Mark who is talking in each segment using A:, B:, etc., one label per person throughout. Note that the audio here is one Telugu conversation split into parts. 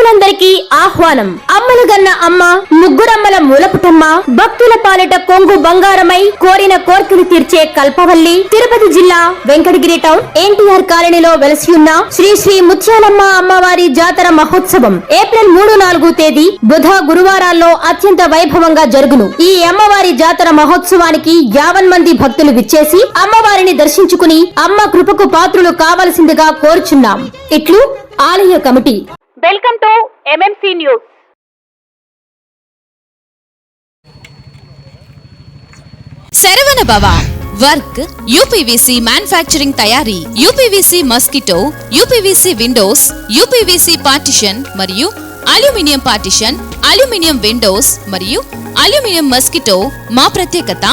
A: భక్తులందరికీ ఆహ్వానం. అమ్మలుగన్న అమ్మ, ముగ్గురమ్మల మూలపుటమ్మ, భక్తుల పాలిట కొంగు బంగారమై కోరిన కోర్కెలు తీర్చే కల్పవల్లి, తిరుపతి జిల్లా వెంకటగిరి టౌన్ ఎన్టీఆర్ కాలనీలో వెలసి ఉన్న శ్రీ శ్రీ ముత్యాలమ్మ అమ్మవారి జాతర మహోత్సవం ఏప్రిల్ 3-4 తేదీ బుధ గురువారాల్లో అత్యంత వైభవంగా జరుగును. ఈ అమ్మవారి జాతర మహోత్సవానికి 50 మంది భక్తులు విచ్చేసి అమ్మవారిని దర్శించుకుని అమ్మ కృపకు పాత్రులు కావలసిందిగా కోరుచున్నాం. ఇట్లు ఆలయ committee. Welcome to MMC news.
B: Saravana భవ వర్క్ UPVC మ్యానుఫ్యాక్చరింగ్ తయారీ, UPVC mosquito, UPVC Windows, UPVC partition మరియు అల్యూమినియం పార్టిషన్, అల్యూమినియం విండోస్ మరియు అల్యూమినియం మస్కిటో. మా ప్రత్యేకత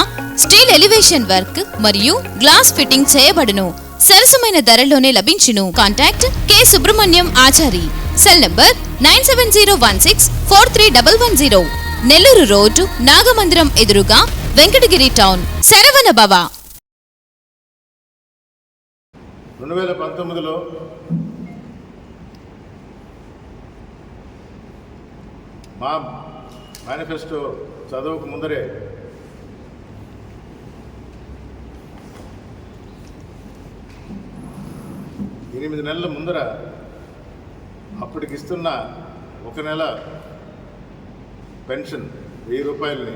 B: స్టీల్ ఎలివేషన్ వర్క్ మరియు గ్లాస్ ఫిట్టింగ్ చేయబడును. సరసమైన ధరలోనే లభించును. Contact K Subrahmanyam Achari. Cell number 9701643110. Nellore road, Nagamandiram ఎదురుగా, వెంకటగిరి టౌన్. శరవణ భవ.
C: 2019లో మా మేనిఫెస్టో చదువుకు ముందరే ఎనిమిది నెలల ముందర అప్పటికిస్తున్న 1 నెల పెన్షన్ 1000 రూపాయలని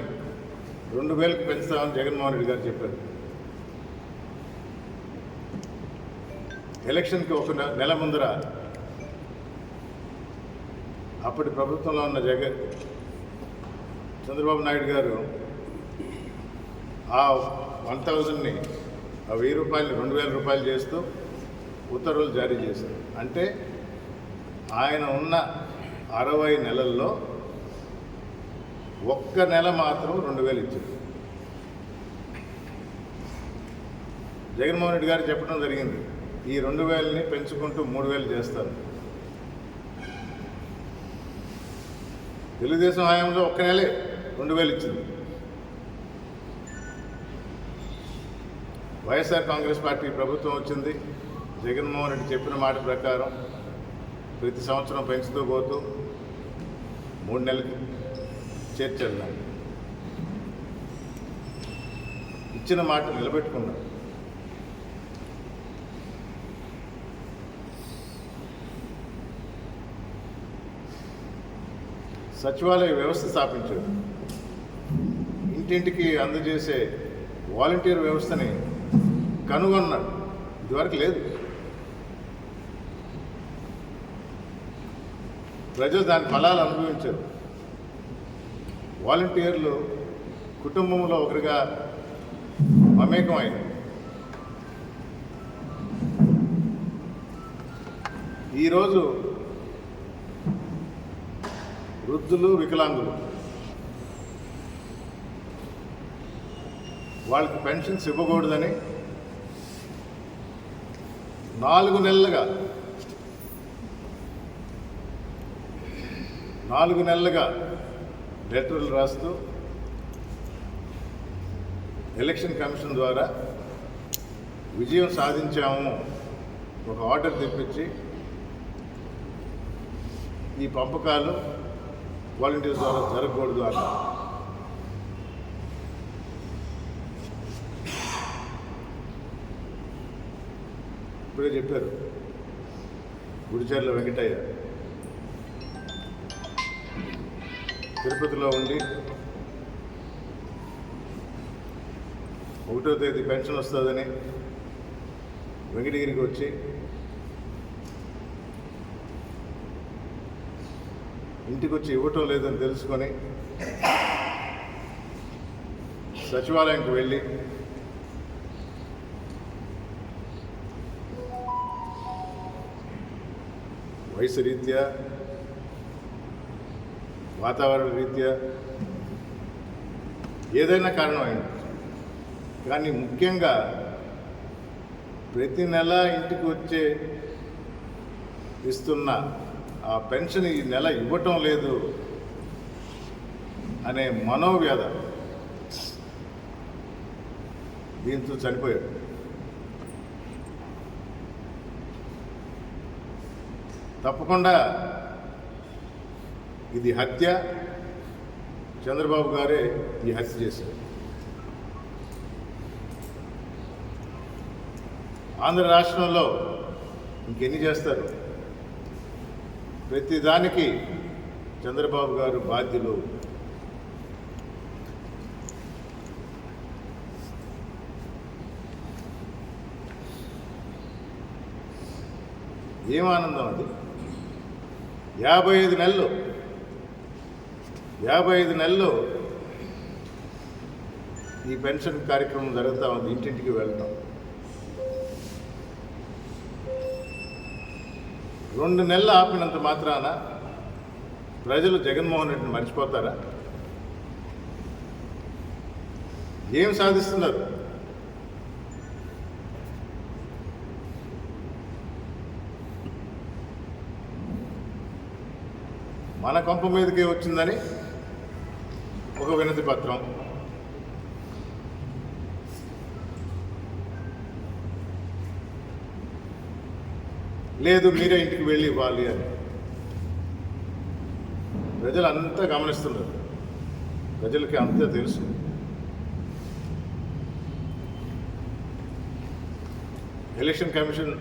C: 2000కి పెంచుతామని జగన్మోహన్ రెడ్డి గారు చెప్పారు. ఎలక్షన్కి 1 నెల ముందర అప్పటి ప్రభుత్వంలో ఉన్న చంద్రబాబు నాయుడు గారు ఆ 1000ని, ఆ 1000 రూపాయలని 2000 రూపాయలు చేస్తూ ఉత్తర్వులు జారీ చేశారు. అంటే ఆయన ఉన్న 60 నెలల్లో 1 నెల మాత్రం 2000 ఇచ్చారు. జగన్మోహన్ రెడ్డి గారు చెప్పడం జరిగింది, ఈ 2000ని పెంచుకుంటూ 3000 చేస్తారు. తెలుగుదేశం హయాంలో 1 నెలే 2000 ఇచ్చింది. వైఎస్ఆర్ కాంగ్రెస్ పార్టీ ప్రభుత్వం వచ్చింది. జగన్మోహన్ రెడ్డి చెప్పిన మాట ప్రకారం ప్రతి సంవత్సరం పెంచుతూ పోతూ 3 నెలలకి చేర్చారు. ఇచ్చిన మాట నిలబెట్టుకున్నారు. సచివాలయ వ్యవస్థ స్థాపించారు. ఇంటింటికి అందజేసే వాలంటీర్ వ్యవస్థని కనుగొన్నాడు. ఇదివరకు లేదు. ప్రజలు దాని ఫలాలు అనుభవించారు. వాలంటీర్లు కుటుంబంలో ఒకరిగా మమేకమైంది. ఈరోజు వృద్ధులు, వికలాంగులు వాళ్ళకి పెన్షన్స్ ఇవ్వకూడదని 4 నెలలుగా లెటర్లు రాస్తూ ఎలక్షన్ కమిషన్ ద్వారా విజయం సాధించాము, ఒక ఆర్డర్ తెప్పించి ఈ పంపకాలు వాలంటీర్స్ ద్వారా జరగకూడదు అన్నారు. ఇప్పుడే చెప్పారు గుడిచెర్ల వెంకటయ్య తిరుపతిలో ఉండి 1వ తేదీ పెన్షన్ వస్తుందని వెంకటగిరికి వచ్చి ఇంటికి వచ్చి ఇవ్వటం లేదని తెలుసుకొని సచివాలయానికి వెళ్ళి వయసు రీత్యా, వాతావరణ రీత్యా ఏదైనా కారణం అయింది, కానీ ముఖ్యంగా ప్రతి నెల ఇంటికి వచ్చే ఇస్తున్న ఆ పెన్షన్ ఈ నెల ఇవ్వటం లేదు అనే మనోవ్యాధ దీంతో చనిపోయాడు. తప్పకుండా ఇది హత్య. చంద్రబాబు గారే ఈ హత్య చేశారు. ఆంధ్ర రాష్ట్రంలో ఇంకెన్ని చేస్తారు? ప్రతిదానికి చంద్రబాబు గారు బాధ్యులు. ఏం ఆనందం అది! 55 నెలలు ఈ పెన్షన్ కార్యక్రమం జరుగుతూ ఉంది. ఇంటింటికి వెళ్తాం. 2 నెలలు ఆపినంత మాత్రాన ప్రజలు జగన్మోహన్ రెడ్డిని మర్చిపోతారా? ఏం సాధిస్తున్నారు? మన కొంప మీదకే వచ్చిందని ఒక వినతి పత్రం, లేదు మీరే ఇంటికి వెళ్ళి ఇవ్వాలి అని. ప్రజలు అంతా గమనిస్తున్నారు. ప్రజలకి అంతా తెలుసు. ఎలక్షన్ కమిషన్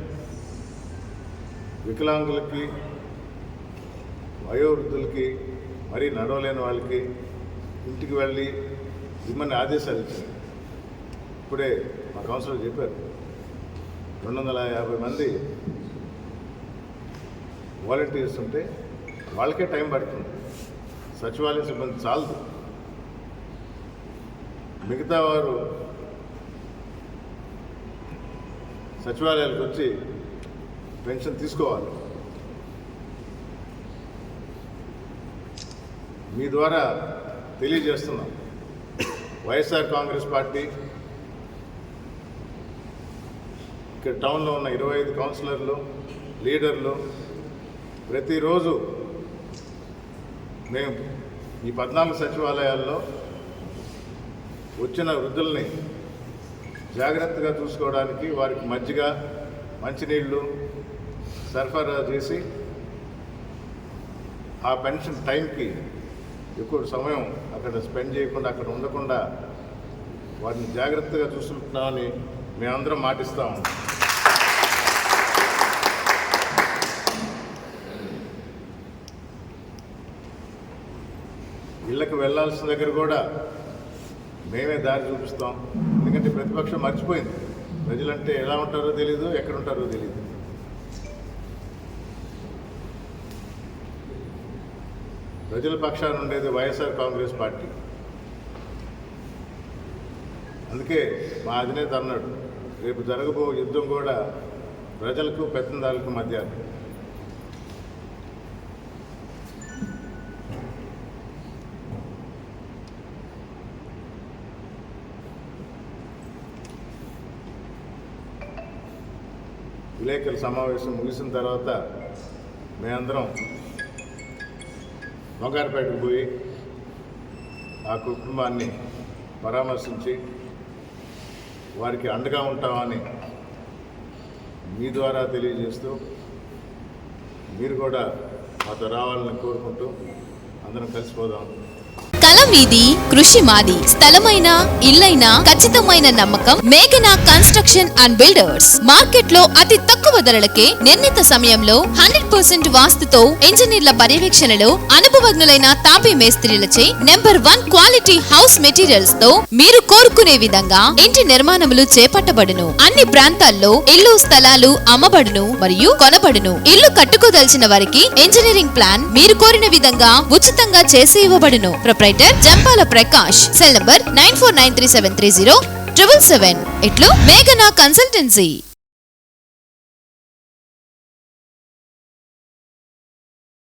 C: వికలాంగులకి, వయోవృద్ధులకి, మరీ నడవలేని వాళ్ళకి ఇంటికి వెళ్ళి ఇమ్మని ఆదేశాలు ఇచ్చారు. ఇప్పుడే మా కౌన్సిలర్ చెప్పారు, 250 మంది వాలంటీర్స్ ఉంటే వాళ్ళకే టైం పడుతుంది. సచివాలయం సిబ్బంది చాలదు. మిగతా వారు సచివాలయాలకు వచ్చి పెన్షన్ తీసుకోవాలి. మీ ద్వారా తెలియజేస్తున్నాం, వైఎస్ఆర్ కాంగ్రెస్ పార్టీ ఇక్కడ టౌన్లో ఉన్న 25 కౌన్సిలర్లు, లీడర్లు ప్రతిరోజు మేము ఈ 14 సచివాలయాల్లో వచ్చిన వృద్ధుల్ని జాగ్రత్తగా చూసుకోవడానికి వారికి మజ్జిగ, మంచినీళ్ళు సరఫరా చేసి ఆ పెన్షన్ టైంకి ఎక్కువ సమయం అక్కడ స్పెండ్ చేయకుండా, అక్కడ ఉండకుండా వారిని జాగ్రత్తగా చూసుకుంటున్నామని మేమందరం మాటిస్తాము. ఇళ్ళకి వెళ్ళాల్సిన దగ్గర కూడా మేమే దారి చూపిస్తాం. ఎందుకంటే ప్రతిపక్షం మర్చిపోయింది, ప్రజలంటే ఎలా ఉంటారో తెలీదు, ఎక్కడ ఉంటారో తెలీదు. ప్రజల పక్షాన ఉండేది వైఎస్ఆర్ కాంగ్రెస్ పార్టీ. అందుకే మా అధినేత అన్నాడు, రేపు జరగబో యుద్ధం కూడా ప్రజలకు పెత్తందారులకు మధ్య. విలేకరుల సమావేశం ముగిసిన తర్వాత మేమందరం బంగారుపేటకు పోయి ఆ కుటుంబాన్ని పరామర్శించి వారికి అండగా ఉంటామని మీ ద్వారా తెలియజేస్తూ మీరు కూడా మాతో రావాలని కోరుకుంటూ అందరం కలిసిపోదాం.
B: కల మీది, కృషి మాది. స్థలమైన, ఇల్లైనా ఖచ్చితమైన నమ్మకం మేఘనా కన్స్ట్రక్షన్ అండ్ బిల్డర్స్. మార్కెట్ లో అతి తక్కువ ధరలకే నిర్ణీత సమయంలో 100% వాస్తుతో, ఇంజనీర్ల పర్యవేక్షణలో అనుభవజ్ఞులైన తాపీ మేస్త్రీలచే #1 క్వాలిటీ హౌస్ మెటీరియల్స్ తో మీరు కోరుకునే విధంగా ఇంటి నిర్మాణములు చేపట్టబడును. అన్ని ప్రాంతాల్లో ఇల్లు స్థలాలు అమ్మబడును మరియు కొనబడును. ఇల్లు కట్టుకోదలిచిన వారికి ఇంజనీరింగ్ ప్లాన్ మీరు కోరిన విధంగా ఉచితంగా చేసి ఇవ్వబడును. Proprietor Jampala Prakash. Cell number 9493730777. ఇట్లు మేఘనా కన్సల్టెన్సీ.